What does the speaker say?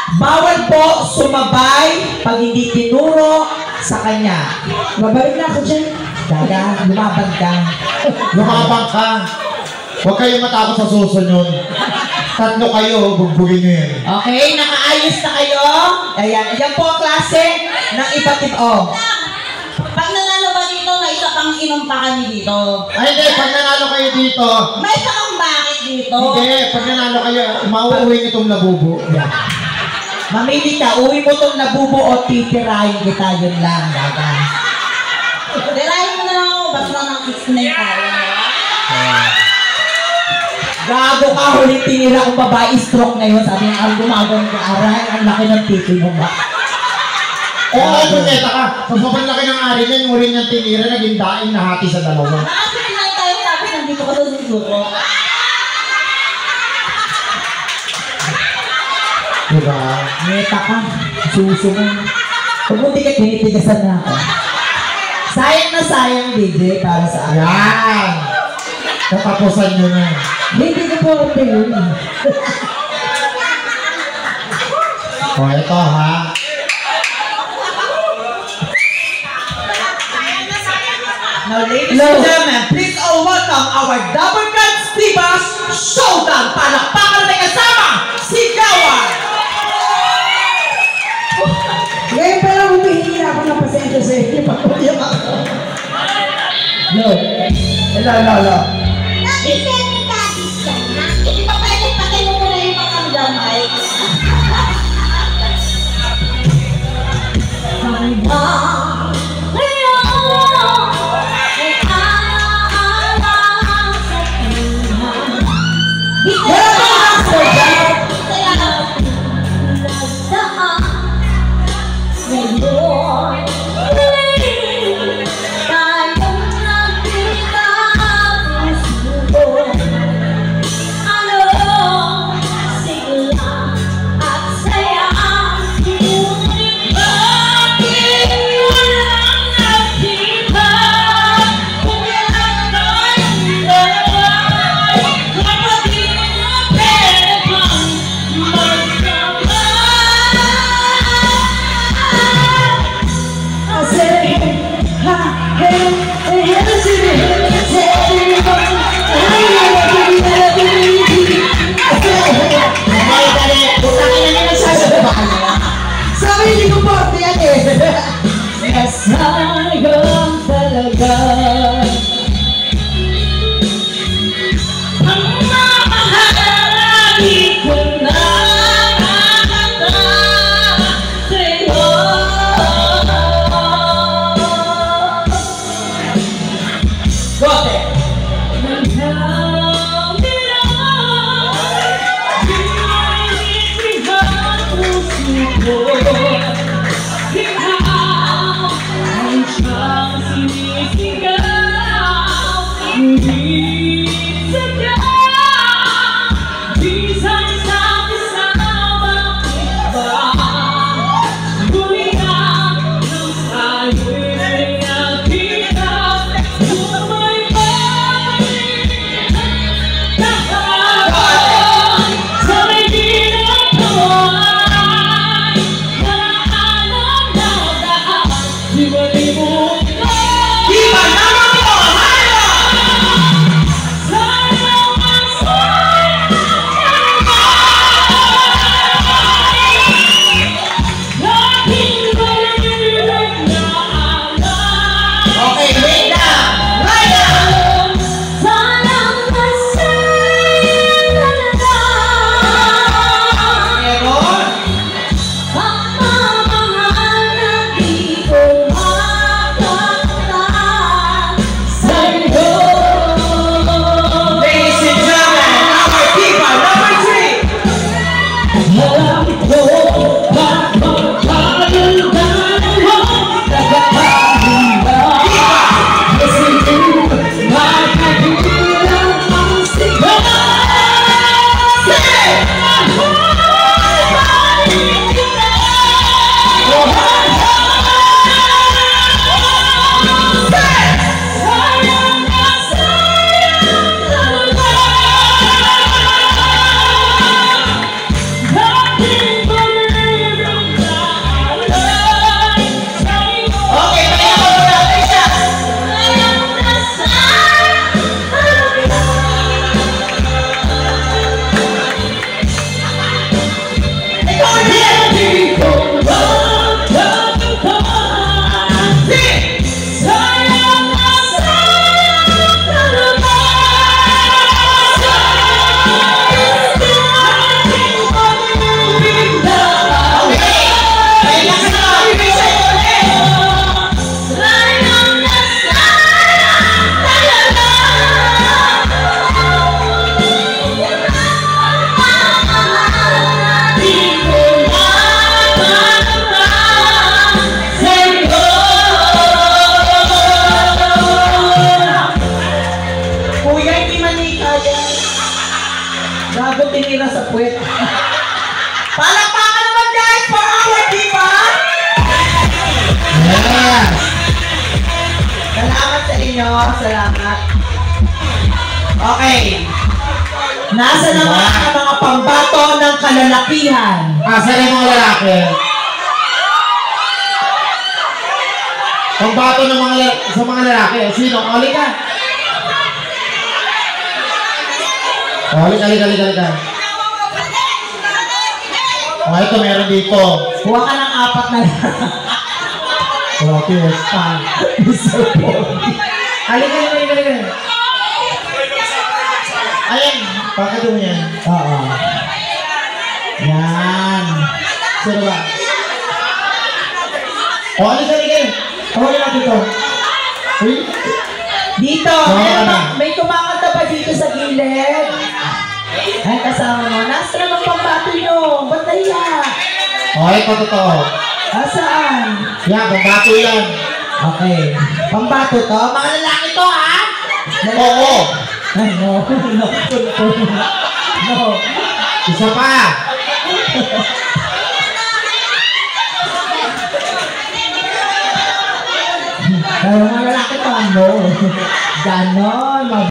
Bawal po sumabay pag hindi tinuro sa kanya. Mabalik na ako dyan. Daga, lumaban ka. Lumabang ka. Huwag kayong matakot sa susunod. Tatlo kayo, bugbugin nyo yan. Okay, nakaayos na kayo. Ayan, yan po ang klase ng iba't iba. Oh. Pag nanalo ba dito, may isa pang inom pa kami dito. Ay, hindi. Pag nanalo kayo dito, May isa pang bakit dito. hindi. Pag nanalo kayo, mauuwi nitong labubo. Yan. Mamili ka, uwi mo itong nabubo o titirahin kita, yun lang. Daga. Dirahin mo na lang ako, basta ng 69 tayo. Gago ka, huling tinira kong babae, stroke ngayon. Sabi niya, ang gumagawin ka, aray, ang laki ng titi mo ba? Oo, puneta ka. Sa sobrang laki ng ari niya, yung uri niyang tinira, naging daing nahati sa dalawa. Nakasipin lang tayo sabi, nandito ka sa susuko. Diba? Ngeta ka, suso mo. Huwag mo tigat, tinitigasan na ako. Sayang na sayang, DJ, para sa akin. Yan! Katapusan nyo na. Hindi ko po ako yun. O, ito ha. Now, ladies and gentlemen, please all welcome our Double Guns Divas Showdown. Palakpakan na kasama, Sigawan! Ngayon pa lang humihingi ako ng pasensya sa inyo. Patuloy ako. Hello. Hello. Nakisip ni Daddy siya na. Hindi pa pwede patay mo muna yung mga damay. Sabi hindi ko po, yan eh. Sayang talaga. Ang mamahali ko na sa'yo. Gote! inyo. Salamat. Okay. Nasa naman ang mga pambato ng kalalakihan? Asan yung mga lalaki? Pambato ng sa mga lalaki. Sino? Oli ka. Oli ka. Oh, ito meron dito. Kuha ka ng 4 na lang. Oh, fiesta. Halika. Ayan. Bakit mo yan? Oo. Yan. Sino ba? Oh, halika. Tawagin natin ito. Uy. Dito. May kumakanta pa dito sa gilid. Ay, kasama mo. Nasa naman pambato nyo. Ba't naiya? Oh, ito totoo. Asaan? Yan, pambato yan. Okay. Pambato to? Mga lalaki to, ha? Oo. Ay, no. Isa pa. Ay, mga lalaki to, no. Ganon.